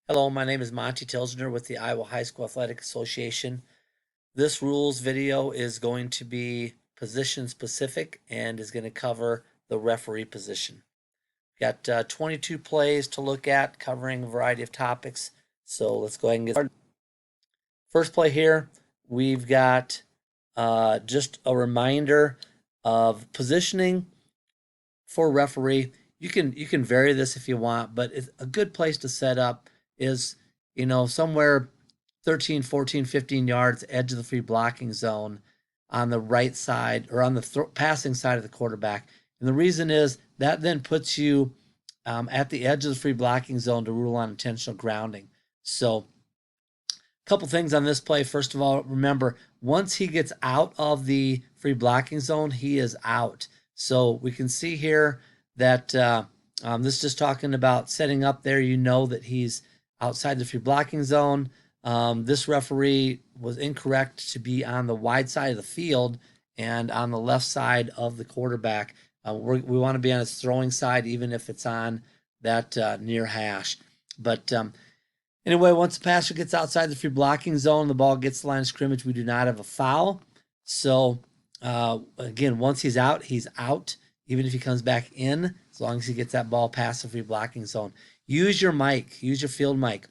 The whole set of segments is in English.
Hello, my name is Monte Tilgner with the Iowa High School Athletic Association. This rules video is going to be position specific and is going to cover the referee position. We've got 22 plays to look at covering a variety of topics. So let's go ahead and get started. First play here, we've got just a reminder of positioning for referee. You can vary this if you want, but it's a good place to set up is, somewhere 13, 14, 15 yards edge of the free blocking zone on the right side or on the passing side of the quarterback. And the reason is that then puts you at the edge of the free blocking zone to rule on intentional grounding. So a couple things on this play. First of all, remember, once he gets out of the free blocking zone, he is out. So we can see here that this is just talking about setting up there. You know that he's outside the free blocking zone. This referee was incorrect to be on the wide side of the field and on the left side of the quarterback. We want to be on his throwing side, even if it's on that near hash. But anyway, once the passer gets outside the free blocking zone, the ball gets the line of scrimmage, we do not have a foul. So again, once he's out, even if he comes back in, as long as he gets that ball past the free blocking zone. Use your mic, use your field mic.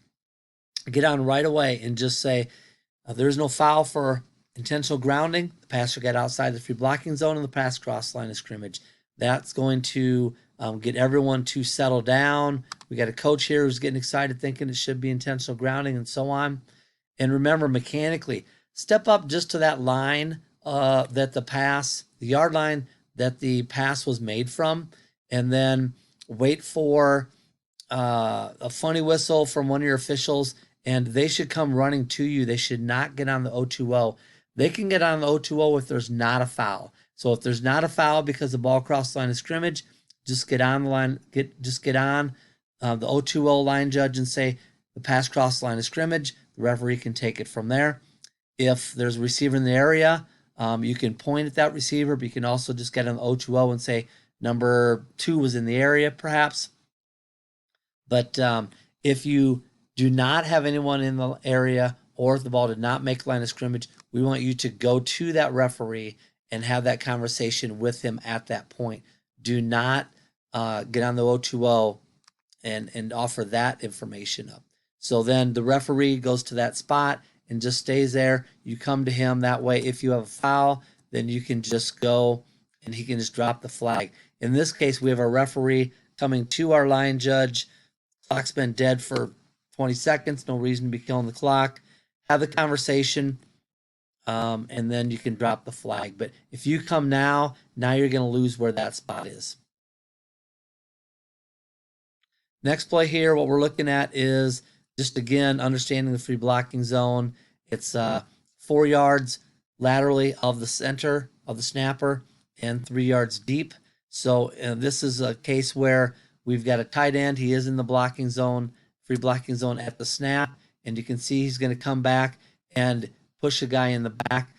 Get on right away and just say, there's no foul for intentional grounding. The passer got outside the free blocking zone and the pass cross line of scrimmage. That's going to get everyone to settle down. We got a coach here who's getting excited thinking it should be intentional grounding and so on. And remember, mechanically, step up just to that line that the yard line that the pass was made from, and then wait for a funny whistle from one of your officials, and they should come running to you. They should not get on the 0-2-0. They can get on the 0-2-0 if there's not a foul. So if there's not a foul because the ball crossed the line of scrimmage, just get on the line, the 0-2-0 line judge and say the pass crossed the line of scrimmage. The referee can take it from there. If there's a receiver in the area, you can point at that receiver, but you can also just get on the 0-2-0 and say number 2 was in the area, perhaps. But if you do not have anyone in the area, or if the ball did not make line of scrimmage, we want you to go to that referee and have that conversation with him at that point. Do not get on the 0-2-0 and offer that information up. So then the referee goes to that spot and just stays there. You come to him that way. If you have a foul, then you can just go and he can just drop the flag. In this case, we have a referee coming to our line judge. Clock's been dead for 20 seconds. No reason to be killing the clock. Have the conversation, and then you can drop the flag. But if you come now you're going to lose where that spot is. Next play here, what we're looking at is just, again, understanding the free blocking zone. It's 4 yards laterally of the center of the snapper and 3 yards deep. So this is a case where we've got a tight end. He is in the blocking zone, free blocking zone at the snap. And you can see he's going to come back and push a guy in the back.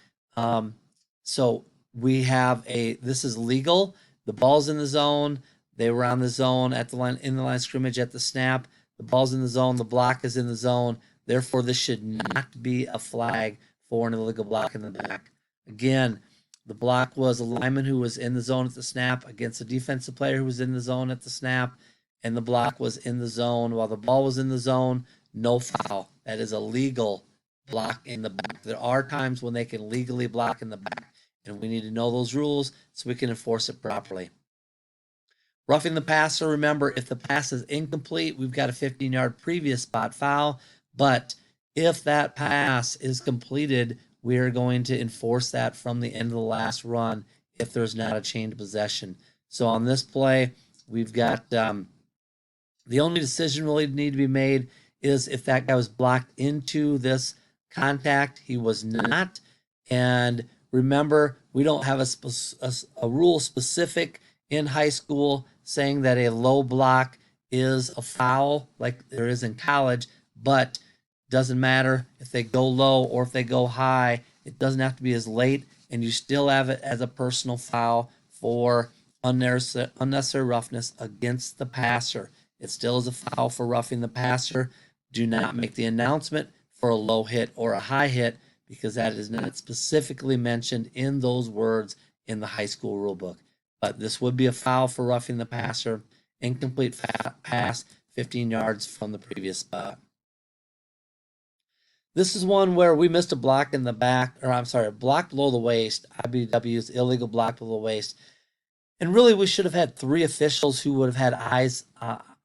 So we have this is legal. The ball's in the zone. They were on the zone at the line, in the line of scrimmage at the snap. The ball's in the zone. The block is in the zone. Therefore, this should not be a flag for an illegal block in the back. Again, the block was a lineman who was in the zone at the snap against a defensive player who was in the zone at the snap, and the block was in the zone while the ball was in the zone. No foul. That is a legal block in the back. There are times when they can legally block in the back, and we need to know those rules so we can enforce it properly. Roughing the passer, remember, if the pass is incomplete, we've got a 15-yard previous spot foul. But if that pass is completed, we are going to enforce that from the end of the last run if there's not a change of possession. So on this play, we've got the only decision really need to be made is if that guy was blocked into this contact. He was not. And remember, we don't have a rule specific in high school saying that a low block is a foul like there is in college, but doesn't matter if they go low or if they go high. It doesn't have to be as late, and you still have it as a personal foul for unnecessary roughness against the passer. It still is a foul for roughing the passer. do not make the announcement for a low hit or a high hit, because that is not specifically mentioned in those words in the high school rule book. But this would be a foul for roughing the passer. Incomplete pass, 15 yards from the previous spot. This is one where we missed a block in the back, or I'm sorry, a block below the waist. IBW's illegal block below the waist. And really, we should have had 3 officials who would have had eyes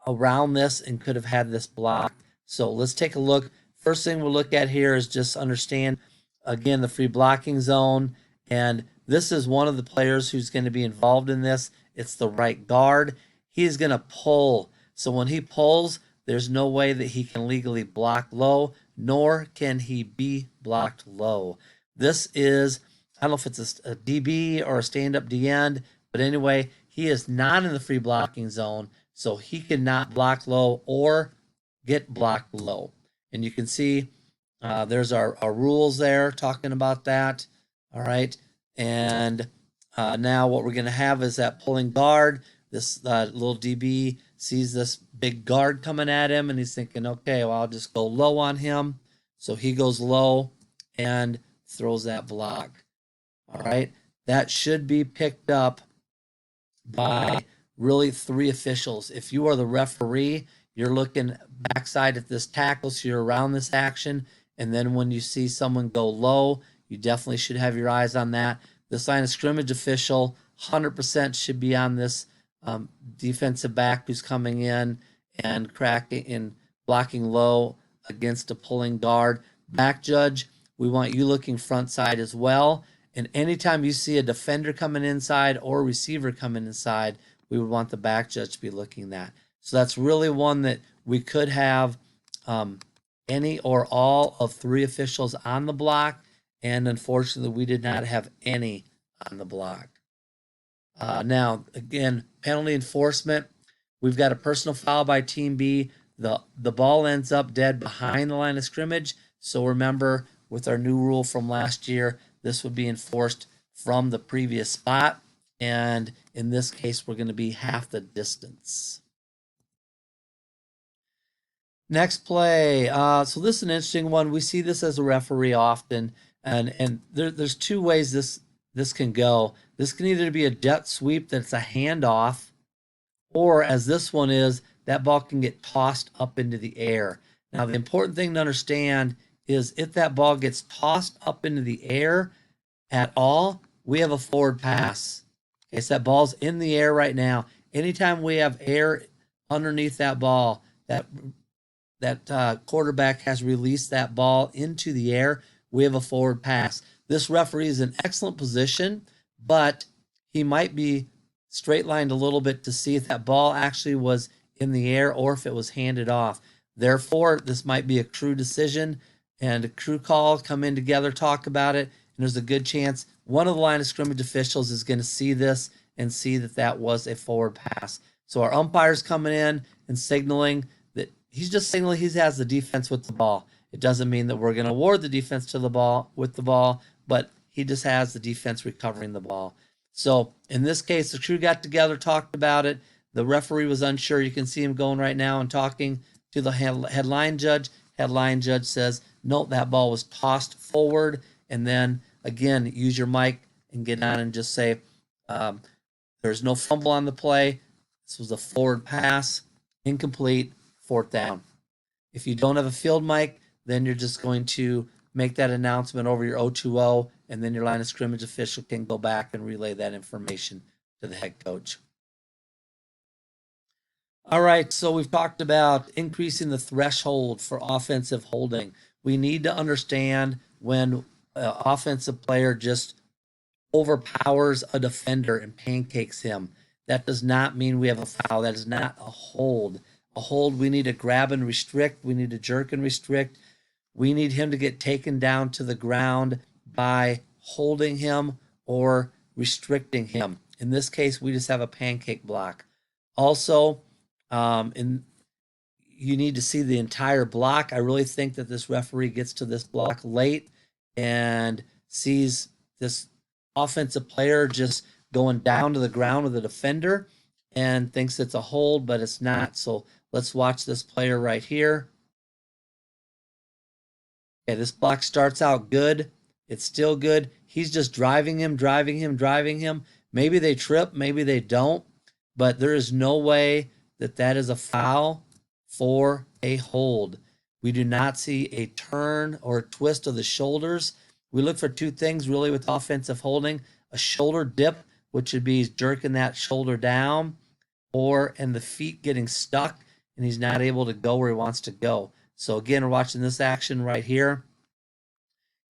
around this and could have had this block. So let's take a look. First thing we'll look at here is just understand, again, the free blocking zone. And this is one of the players who's going to be involved in this. It's the right guard. He is going to pull. So when he pulls, there's no way that he can legally block low, nor can he be blocked low. This is, I don't know if it's a DB or a stand-up D-end, but anyway, he is not in the free blocking zone, so he cannot block low or get blocked low. And you can see there's our rules there talking about that. All right. And now what we're going to have is that pulling guard. This little DB sees this big guard coming at him, and he's thinking, okay, well, I'll just go low on him. So he goes low and throws that block. All right. That should be picked up by really 3 officials. If you are the referee, you're looking backside at this tackle, so you're around this action. And then when you see someone go low, you definitely should have your eyes on that. This line of scrimmage official 100% should be on this defensive back who's coming in and cracking and blocking low against a pulling guard. Back judge, we want you looking front side as well. And anytime you see a defender coming inside or a receiver coming inside, we would want the back judge to be looking that. So that's really one that we could have any or all of 3 officials on the block. And unfortunately, we did not have any on the block. Now, again, penalty enforcement. We've got a personal foul by Team B. The ball ends up dead behind the line of scrimmage. So remember, with our new rule from last year, this would be enforced from the previous spot. And in this case, we're going to be half the distance. Next play. So this is an interesting one. We see this as a referee often. And there's 2 ways this can go. This can either be a jet sweep that's a handoff, or as this one is, that ball can get tossed up into the air. Now, the important thing to understand is if that ball gets tossed up into the air at all, we have a forward pass. Okay, so that ball's in the air right now. Anytime we have air underneath that ball, that quarterback has released that ball into the air, we have a forward pass. This referee is in excellent position, but he might be straight lined a little bit to see if that ball actually was in the air or if it was handed off. Therefore, this might be a crew decision and a crew call, come in together, talk about it, and there's a good chance one of the line of scrimmage officials is going to see this and see that that was a forward pass. So our umpire's coming in and signaling that he's just signaling he has the defense with the ball. It doesn't mean that we're going to award the defense to the ball with the ball, but he just has the defense recovering the ball. So in this case, the crew got together, talked about it. The referee was unsure. You can see him going right now and talking to the headline judge. Headline judge says, note that ball was tossed forward. And then again, use your mic and get on and just say, there's no fumble on the play. This was a forward pass, incomplete, 4th down. If you don't have a field mic, then you're just going to make that announcement over your O2O, and then your line of scrimmage official can go back and relay that information to the head coach. All right, so we've talked about increasing the threshold for offensive holding. We need to understand when an offensive player just overpowers a defender and pancakes him. That does not mean we have a foul. That is not a hold. A hold, we need to grab and restrict. We need to jerk and restrict. We need him to get taken down to the ground by holding him or restricting him. In this case, we just have a pancake block. Also, you need to see the entire block. I really think that this referee gets to this block late and sees this offensive player just going down to the ground with the defender and thinks it's a hold, but it's not. So let's watch this player right here. Okay, this block starts out good. It's still good. He's just driving him, driving him, driving him. Maybe they trip, maybe they don't, but there is no way that that is a foul for a hold. We do not see a turn or a twist of the shoulders. We look for two things really with offensive holding: a shoulder dip, which would be jerking that shoulder down, and the feet getting stuck and he's not able to go where he wants to go. So again, we're watching this action right here.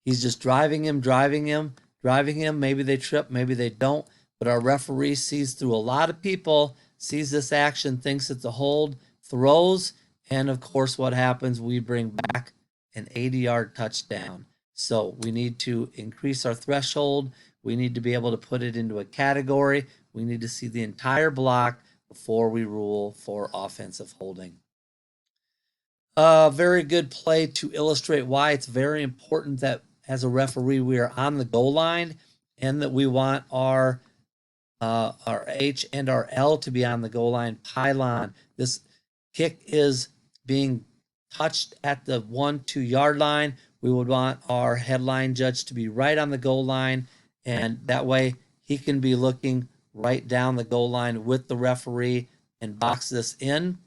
He's just driving him, driving him, driving him. Maybe they trip, maybe they don't. But our referee sees through a lot of people, sees this action, thinks it's a hold, throws, and of course, what happens? We bring back an 80-yard touchdown. So we need to increase our threshold. We need to be able to put it into a category. We need to see the entire block before we rule for offensive holding. Very good play to illustrate why it's very important that as a referee we are on the goal line and that we want our H and our L to be on the goal line pylon. This kick is being touched at the 1-2 yard line. We would want our headline judge to be right on the goal line, and that way he can be looking right down the goal line with the referee and box this in.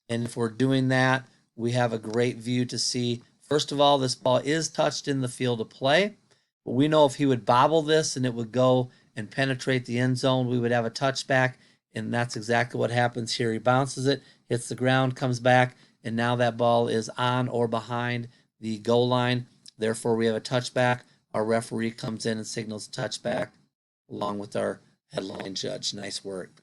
And if we're doing that, we have a great view to see, first of all, this ball is touched in the field of play. But we know if he would bobble this and it would go and penetrate the end zone, we would have a touchback. And that's exactly what happens here. He bounces it, hits the ground, comes back, and now that ball is on or behind the goal line. Therefore, we have a touchback. Our referee comes in and signals a touchback along with our headline judge. Nice work.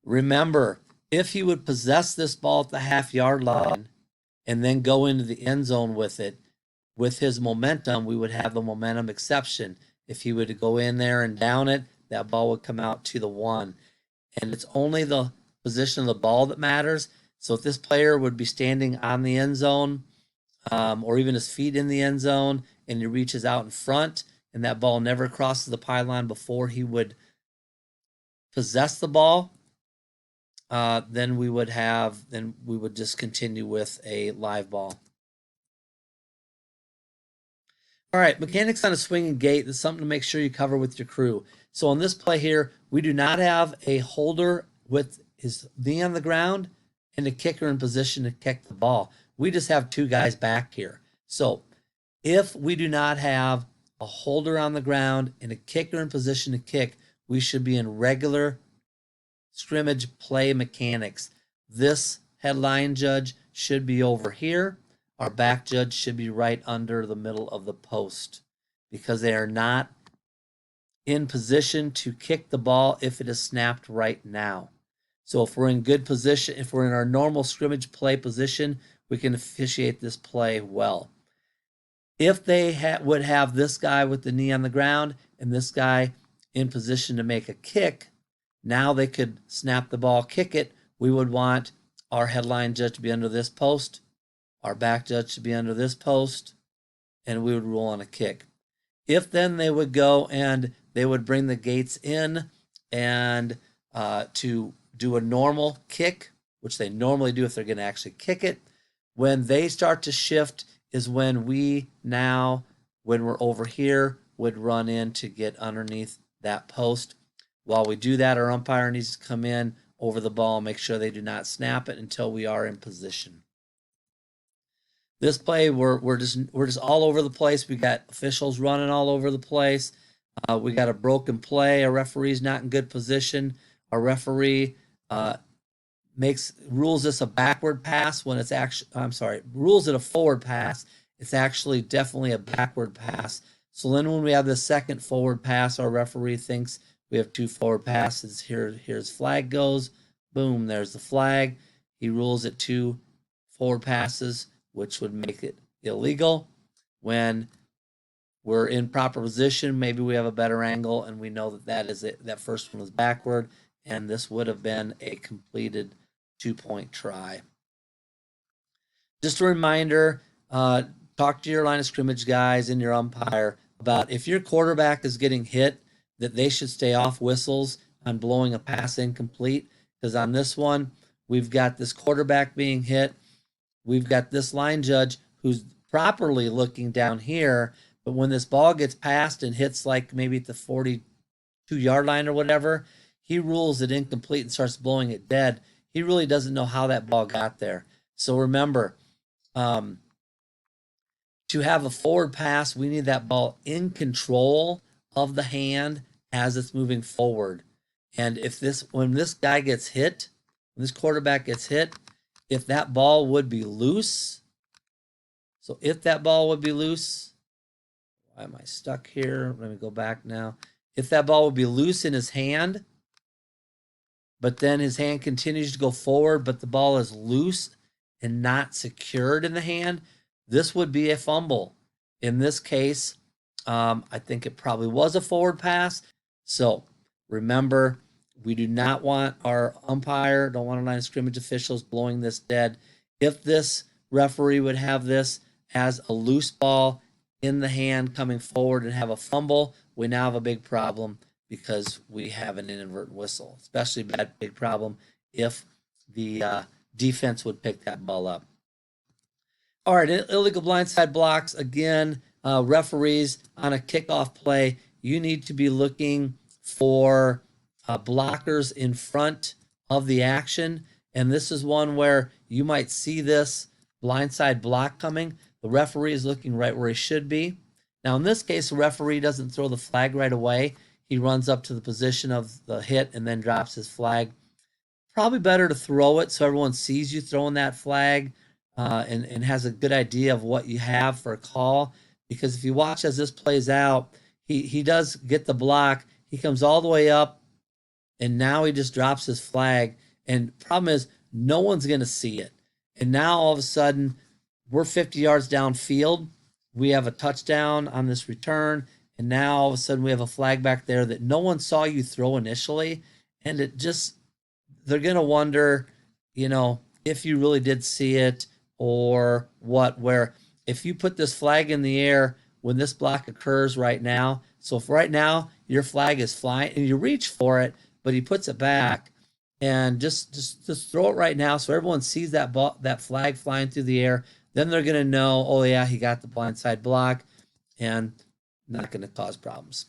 Remember, if he would possess this ball at the half-yard line and then go into the end zone with it, with his momentum, we would have the momentum exception. If he would go in there and down it, that ball would come out to the 1. And it's only the position of the ball that matters. So if this player would be standing on the end zone, or even his feet in the end zone, and he reaches out in front, and that ball never crosses the pylon before he would possess the ball, then we would just continue with a live ball. All right, mechanics on a swinging gate. That's something to make sure you cover with your crew. So on this play here, we do not have a holder with his knee on the ground and a kicker in position to kick the ball. We just have two guys back here. So if we do not have a holder on the ground and a kicker in position to kick, we should be in regular scrimmage play mechanics. This headline judge should be over here. Our back judge should be right under the middle of the post because they are not in position to kick the ball if it is snapped right now. So if we're in good position, if we're in our normal scrimmage play position, we can officiate this play well. If they would have this guy with the knee on the ground and this guy in position to make a kick, now they could snap the ball, kick it. We would want our headline judge to be under this post, our back judge to be under this post, and we would rule on a kick. If then they would go and they would bring the gates in and to do a normal kick, which they normally do if they're going to actually kick it, when they start to shift is when we now, when we're over here, would run in to get underneath that post. While we do that, our umpire needs to come in over the ball and make sure they do not snap it until we are in position. This play, we're just all over the place. We got officials running all over the place. We got a broken play. Our referee's not in good position. Our referee rules this a backward pass when it's actually, rules it a forward pass. It's actually definitely a backward pass. So then when we have the second forward pass, our referee thinks we have two forward passes. Here's flag goes. Boom, there's the flag. He rules it 2 forward passes, which would make it illegal. When we're in proper position, maybe we have a better angle and we know that is it. That first one was backward, and this would have been a completed 2-point try. Just a reminder, talk to your line of scrimmage guys and your umpire about if your quarterback is getting hit, that they should stay off whistles on blowing a pass incomplete, because on this one, we've got this quarterback being hit. We've got this line judge who's properly looking down here, but when this ball gets passed and hits like maybe at the 42-yard line or whatever, he rules it incomplete and starts blowing it dead. He really doesn't know how that ball got there. So remember, to have a forward pass, we need that ball in control of the hand as it's moving forward. And when this guy gets hit, when this quarterback gets hit, if that ball would be loose, so if that ball would be loose, why am I stuck here? Let me go back now. If that ball would be loose in his hand, but then his hand continues to go forward, but the ball is loose and not secured in the hand, this would be a fumble. In this case, I think it probably was a forward pass. So remember, we do not want our umpire, don't want our line of scrimmage officials blowing this dead. If this referee would have this as a loose ball in the hand coming forward and have a fumble, we now have a big problem because we have an inadvertent whistle, especially that big problem if the defense would pick that ball up. All right, illegal blindside blocks. Again, referees on a kickoff play, you need to be looking for blockers in front of the action. And this is one where you might see this blindside block coming. The referee is looking right where he should be. Now, in this case, the referee doesn't throw the flag right away. He runs up to the position of the hit and then drops his flag. Probably better to throw it so everyone sees you throwing that flag and has a good idea of what you have for a call. Because if you watch as this plays out, he does get the block. He comes all the way up, and now he just drops his flag. And problem is, no one's going to see it. And now all of a sudden, we're 50 yards downfield. We have a touchdown on this return. And now all of a sudden we have a flag back there that no one saw you throw initially. And they're going to wonder, if you really did see it or what, where if you put this flag in the air when this block occurs right now. So if right now your flag is flying and you reach for it, but he puts it back, and just throw it right now so everyone sees that flag flying through the air. Then they're going to know, oh yeah, he got the blindside block, and not going to cause problems.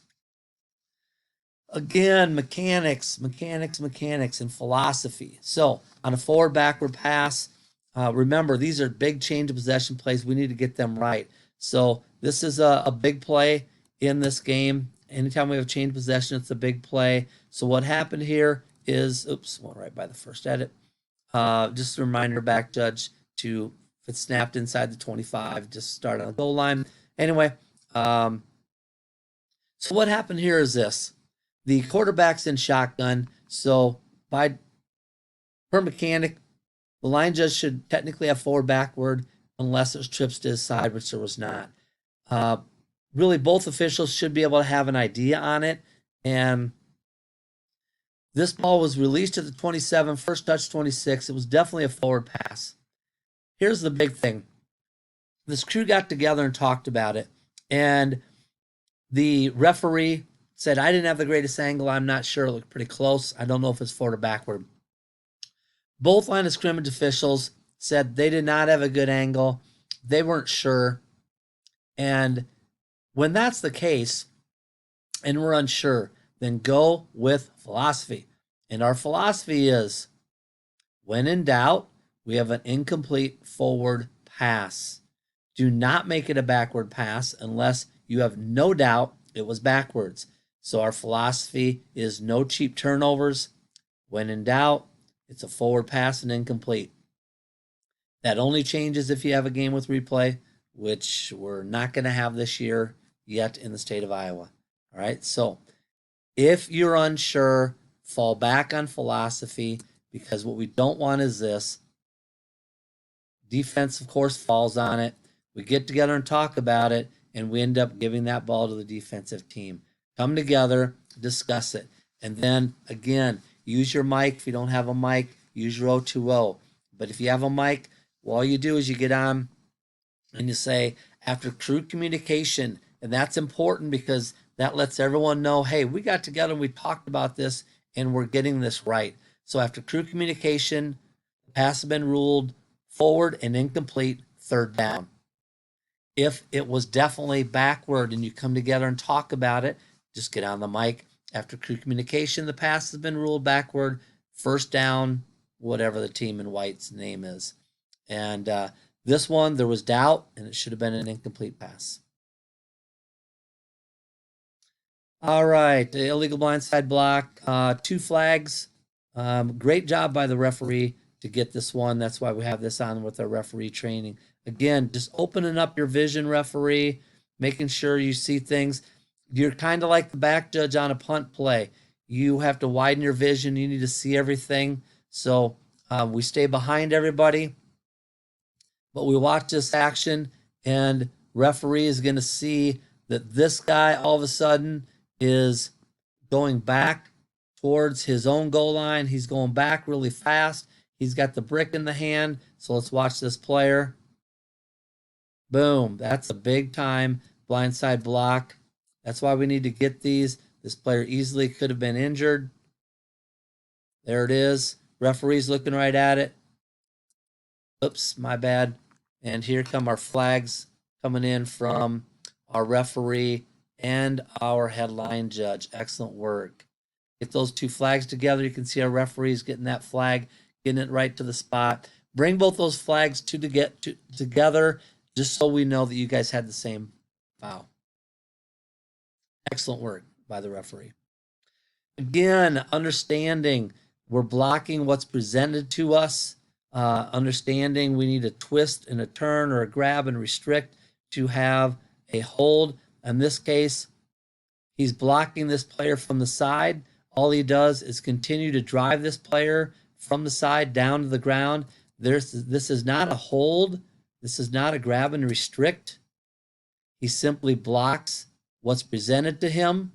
Again, mechanics, and philosophy. So on a forward backward pass, remember, these are big change of possession plays. We need to get them right. So this is a big play in this game. Anytime we have change possession, it's a big play. So what happened here is, went right by the first edit. Just a reminder, back judge to, if it's snapped inside the 25, just start on the goal line. Anyway, so what happened here is this. The quarterback's in shotgun, so per mechanic, the line judge should technically have forward backward unless there's trips to his side, which there was not. Really, both officials should be able to have an idea on it. And this ball was released at the 27, first touch 26. It was definitely a forward pass. Here's the big thing. This crew got together and talked about it. And the referee said, I didn't have the greatest angle. I'm not sure. It looked pretty close. I don't know if it's forward or backward. Both line of scrimmage officials said they did not have a good angle. They weren't sure. And when that's the case and we're unsure, then go with philosophy. And our philosophy is, when in doubt, we have an incomplete forward pass. Do not make it a backward pass unless you have no doubt it was backwards. So our philosophy is no cheap turnovers. When in doubt, it's a forward pass and incomplete. That only changes if you have a game with replay, which we're not going to have this year yet in the state of Iowa. All right, so if you're unsure, fall back on philosophy, because what we don't want is this. Defense, of course, falls on it. We get together and talk about it, and we end up giving that ball to the defensive team. Come together, discuss it. And then, again, use your mic. If you don't have a mic, use your 020. But if you have a mic, all you do is you get on and you say, after crew communication, and that's important because that lets everyone know, hey, we got together and we talked about this and we're getting this right. So after crew communication, the pass has been ruled forward and incomplete, third down. If it was definitely backward and you come together and talk about it, just get on the mic. After crew communication, the pass has been ruled backward, first down, whatever the team in white's name is. And this one, there was doubt, and it should have been an incomplete pass. All right, the illegal blindside block, 2 flags. Great job by the referee to get this one. That's why we have this on with our referee training. Again, just opening up your vision, referee, making sure you see things. You're kind of like the back judge on a punt play. You have to widen your vision. You need to see everything. So we stay behind everybody, but we watch this action, and referee is going to see that this guy all of a sudden is going back towards his own goal line. He's going back really fast. He's got the brick in the hand. So let's watch this player. Boom. That's a big time blindside block. That's why we need to get these. This player easily could have been injured. There it is. Referee's looking right at it. Oops, my bad. And here come our flags coming in from our referee and our headline judge. Excellent work. Get those 2 flags together. You can see our referees getting that flag, getting it right to the spot. Bring both those flags together just so we know that you guys had the same foul. Excellent work by the referee. Again, understanding we're blocking what's presented to us. Understanding we need a twist and a turn or a grab and restrict to have a hold. In this case, he's blocking this player from the side. All he does is continue to drive this player from the side down to the ground. This is not a hold. This is not a grab and restrict. He simply blocks what's presented to him,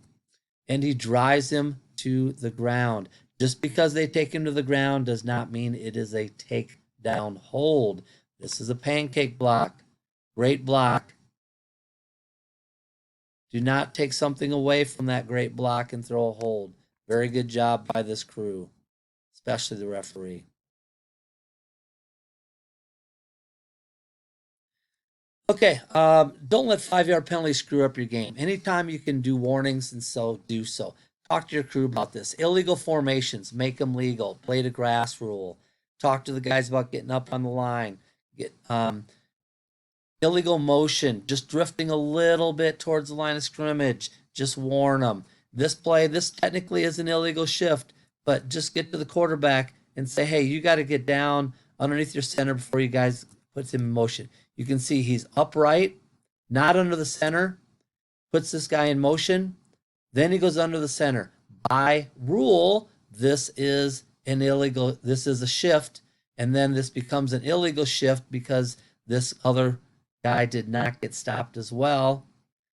and he drives him to the ground. Just because they take him to the ground does not mean it is a takedown hold. This is a pancake block. Great block. Do not take something away from that great block and throw a hold. Very good job by this crew, especially the referee. Okay, don't let 5-yard penalties screw up your game. Anytime you can do warnings, and so do so. Talk to your crew about this. Illegal formations, make them legal. Blade of grass rule. Talk to the guys about getting up on the line. Get illegal motion, just drifting a little bit towards the line of scrimmage. Just warn them. This play, this technically is an illegal shift, but just get to the quarterback and say, hey, you got to get down underneath your center before you guys put him in motion. You can see he's upright, not under the center, puts this guy in motion. Then he goes under the center. By rule, this is a shift, and then this becomes an illegal shift because this other guy did not get stopped as well.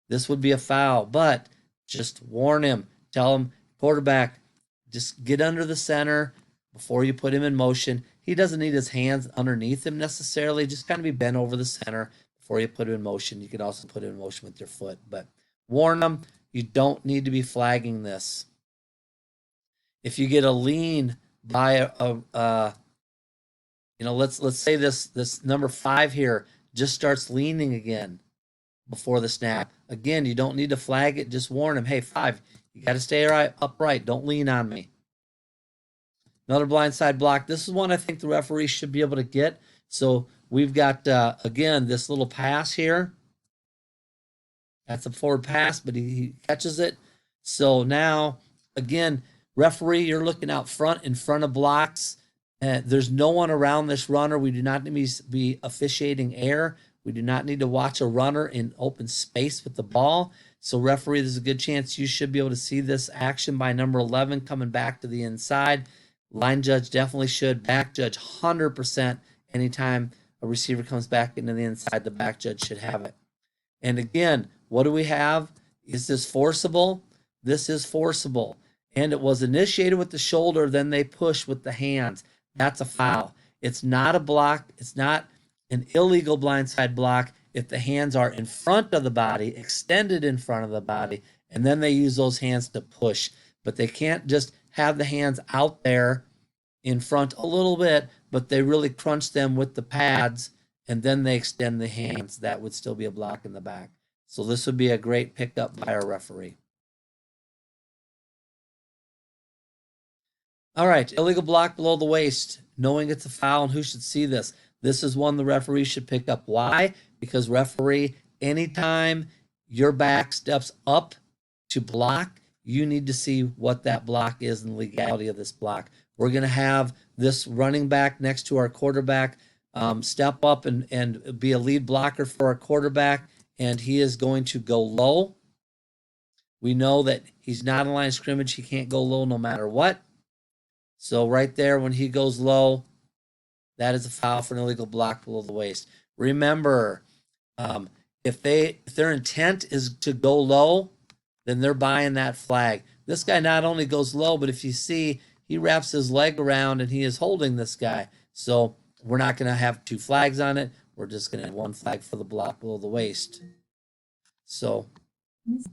This would be a foul, but just warn him. Tell him, quarterback, just get under the center before you put him in motion. He doesn't need his hands underneath him necessarily. Just kind of be bent over the center before you put him in motion. You can also put him in motion with your foot, but warn him. You don't need to be flagging this. If you get a lean by let's say this number 5 here just starts leaning again before the snap. Again, you don't need to flag it. Just warn him. Hey, 5, you got to stay upright. Don't lean on me. Another blindside block. This is one I think the referee should be able to get. So we've got, again, this little pass here. That's a forward pass, but he catches it. So now, again, referee, you're looking out front, in front of blocks. There's no one around this runner. We do not need to be officiating air. We do not need to watch a runner in open space with the ball. So referee, there's a good chance you should be able to see this action by number 11 coming back to the inside. Line judge definitely should. Back judge 100%. Anytime a receiver comes back into the inside, the back judge should have it. And again, what do we have? Is this forcible? This is forcible. And it was initiated with the shoulder, then they push with the hands. That's a foul. It's not a block. It's not an illegal blindside block if the hands are in front of the body, extended in front of the body, and then they use those hands to push. But they can't just have the hands out there in front a little bit, but they really crunch them with the pads and then they extend the hands, that would still be a block in the back. So this would be a great pickup by our referee. All right, illegal block below the waist, knowing it's a foul and who should see this. This is one the referee should pick up. Why? Because referee, anytime your back steps up to block, you need to see what that block is and the legality of this block. We're going to have this running back next to our quarterback step up and be a lead blocker for our quarterback, and he is going to go low. We know that he's not in line of scrimmage. He can't go low no matter what. So right there, when he goes low, that is a foul for an illegal block below the waist. Remember, if their intent is to go low, then they're buying that flag. This guy not only goes low, but if you see, he wraps his leg around and he is holding this guy. So we're not going to have 2 flags on it. We're just going to have 1 flag for the block below the waist. So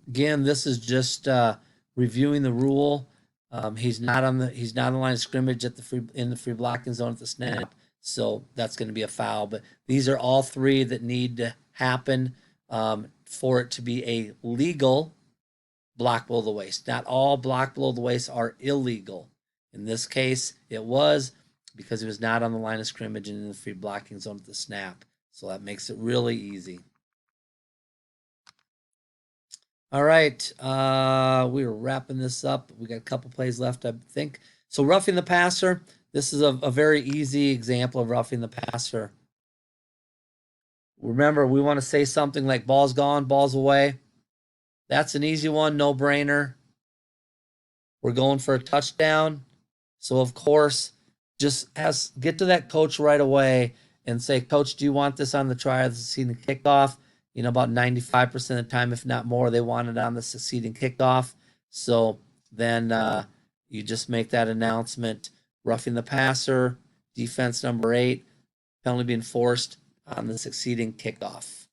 again, this is just reviewing the rule. He's not on the line of scrimmage in the free blocking zone at the snap, so that's going to be a foul. But these are all 3 that need to happen for it to be a legal block below the waist. Not all block below the waist are illegal. In this case, it was, because he was not on the line of scrimmage and in the free blocking zone at the snap. So that makes it really easy. All right, we are wrapping this up. We got a couple plays left, I think. So roughing the passer, this is a very easy example of roughing the passer. Remember, we want to say something like ball's gone, ball's away. That's an easy one, no-brainer. We're going for a touchdown. So, of course, just get to that coach right away and say, Coach, do you want this on the try of the succeeding kickoff? You know, about 95% of the time, if not more, they want it on the succeeding kickoff. So then you just make that announcement, roughing the passer, defense number 8, penalty being forced on the succeeding kickoff.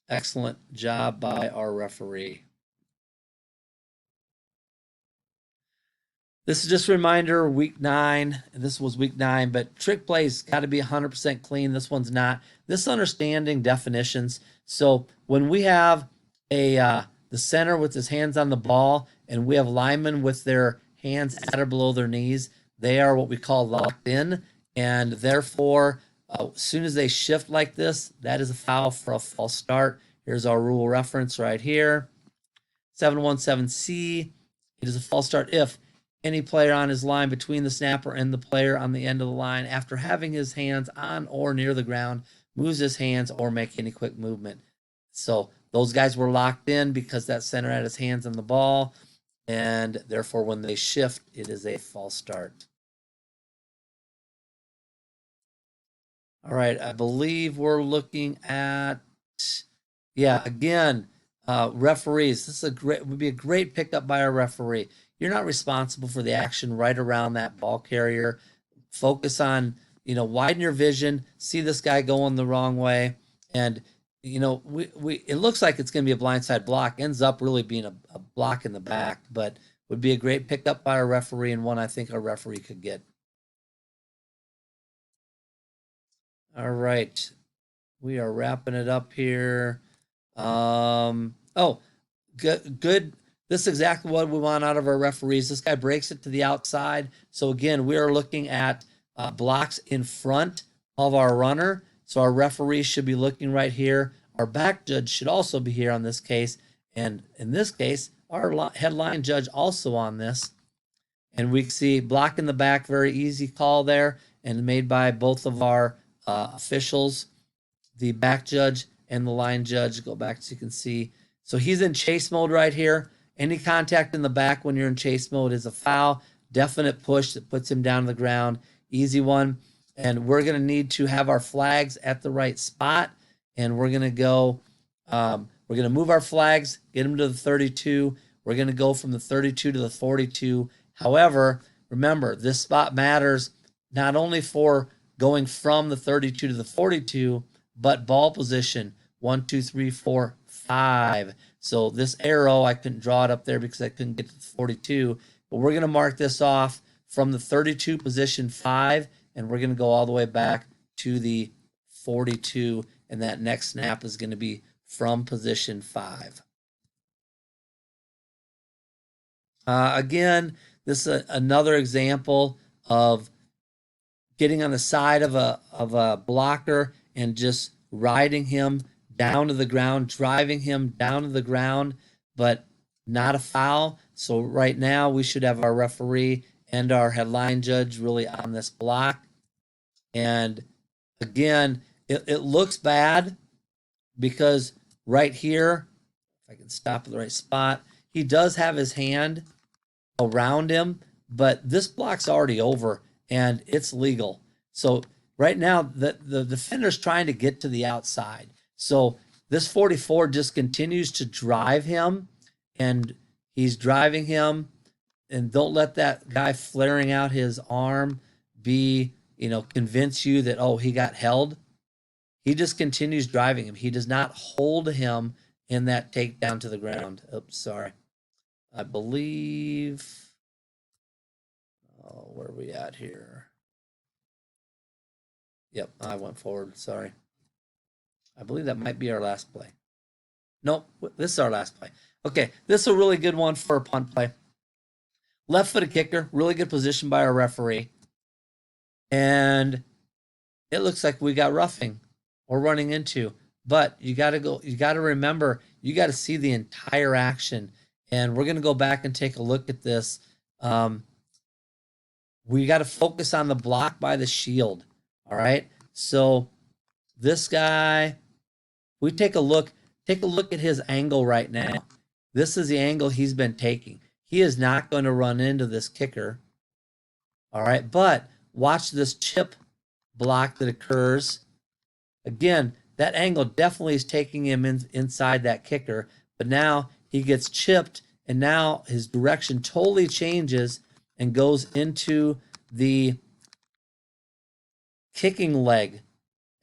Excellent job by our referee. This is just a reminder, week 9. This was week 9, but trick plays got to be 100% clean. This one's not. This is understanding definitions. So when we have the center with his hands on the ball, and we have linemen with their hands at or below their knees, they are what we call locked in, and therefore, as soon as they shift like this, that is a foul for a false start. Here's our rule reference right here, 717C. It is a false start if any player on his line between the snapper and the player on the end of the line, after having his hands on or near the ground, moves his hands or make any quick movement. So those guys were locked in because that center had his hands on the ball, and therefore when they shift, it is a false start. All right, I believe we're looking at, again, referees. This is would be a great pickup by our referee. You're not responsible for the action right around that ball carrier. Focus on, widen your vision, see this guy going the wrong way. And, it looks like it's going to be a blindside block, ends up really being a block in the back, but would be a great pickup by our referee and one I think our referee could get. All right. We are wrapping it up here. Good. This is exactly what we want out of our referees. This guy breaks it to the outside. So again, we are looking at blocks in front of our runner. So our referee should be looking right here. Our back judge should also be here on this case. And in this case, our headline judge also on this. And we see block in the back, very easy call there, and made by both of our officials, the back judge and the line judge. Go back so you can see. So he's in chase mode right here. Any contact in the back when you're in chase mode is a foul. Definite push that puts him down to the ground. Easy one. And we're going to need to have our flags at the right spot. And we're going to go, we're going to move our flags, get them to the 32. We're going to go from the 32 to the 42. However, remember, this spot matters not only for going from the 32 to the 42, but ball position, 1, 2, 3, 4, 5. So this arrow, I couldn't draw it up there because I couldn't get to the 42, but we're going to mark this off from the 32 position 5, and we're going to go all the way back to the 42, and that next snap is going to be from position 5. Again, this is another example of getting on the side of a blocker and just riding him down to the ground, driving him down to the ground, but not a foul. So right now we should have our referee and our headline judge really on this block. And again, it looks bad because right here, if I can stop at the right spot, he does have his hand around him, but this block's already over and it's legal. So right now the defender's trying to get to the outside. So this 44 just continues to drive him, and he's driving him, and don't let that guy flaring out his arm be, convince you that, oh, he got held. He just continues driving him. He does not hold him in that takedown to the ground. Oops, sorry. I believe, where are we at here? Yep, I went forward, sorry. I believe that might be our last play. Nope, this is our last play. Okay, this is a really good one for a punt play. Left-footed kicker, really good position by our referee. And it looks like we got roughing or running into. But you got to remember, you got to see the entire action. And we're going to go back and take a look at this. We got to focus on the block by the shield. All right. So this guy, we take a look at his angle right now. This is the angle he's been taking. He is not going to run into this kicker. All right. But watch this chip block that occurs. Again, that angle definitely is taking him inside that kicker. But now he gets chipped, and now his direction totally changes and goes into the kicking leg.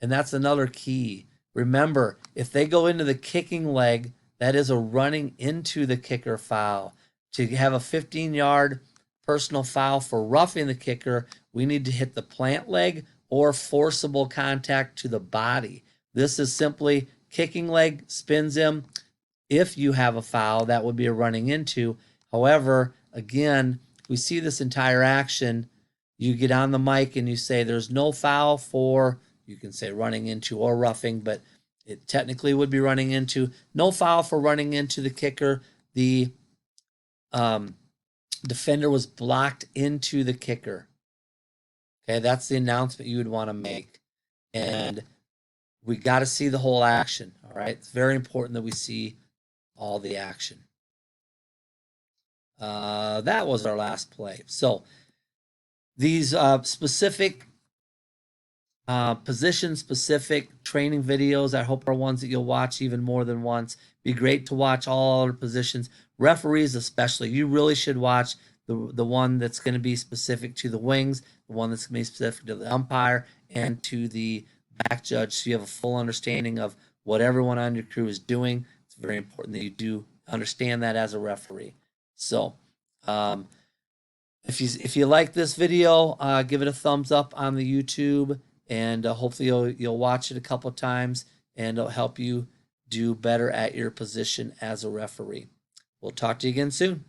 And that's another key. Remember, if they go into the kicking leg, that is a running into the kicker foul. To have a 15-yard personal foul for roughing the kicker, we need to hit the plant leg or forcible contact to the body. This is simply kicking leg, spins him. If you have a foul, that would be a running into. However, again, we see this entire action. You get on the mic and you say there's no foul for, you can say running into or roughing, but it technically would be running into. No foul for running into the kicker. The defender was blocked into the kicker. Okay, that's the announcement you would want to make. And we got to see the whole action, all right? It's very important that we see all the action. That was our last play. So these specific, position-specific training videos, I hope are ones that you'll watch even more than once. Be great to watch all other positions. Referees especially, you really should watch the one that's going to be specific to the wings, the one that's going to be specific to the umpire, and to the back judge, so you have a full understanding of what everyone on your crew is doing. It's very important that you do understand that as a referee. So if you like this video, give it a thumbs up on the YouTube, and hopefully you'll watch it a couple of times, and it'll help you do better at your position as a referee. We'll talk to you again soon.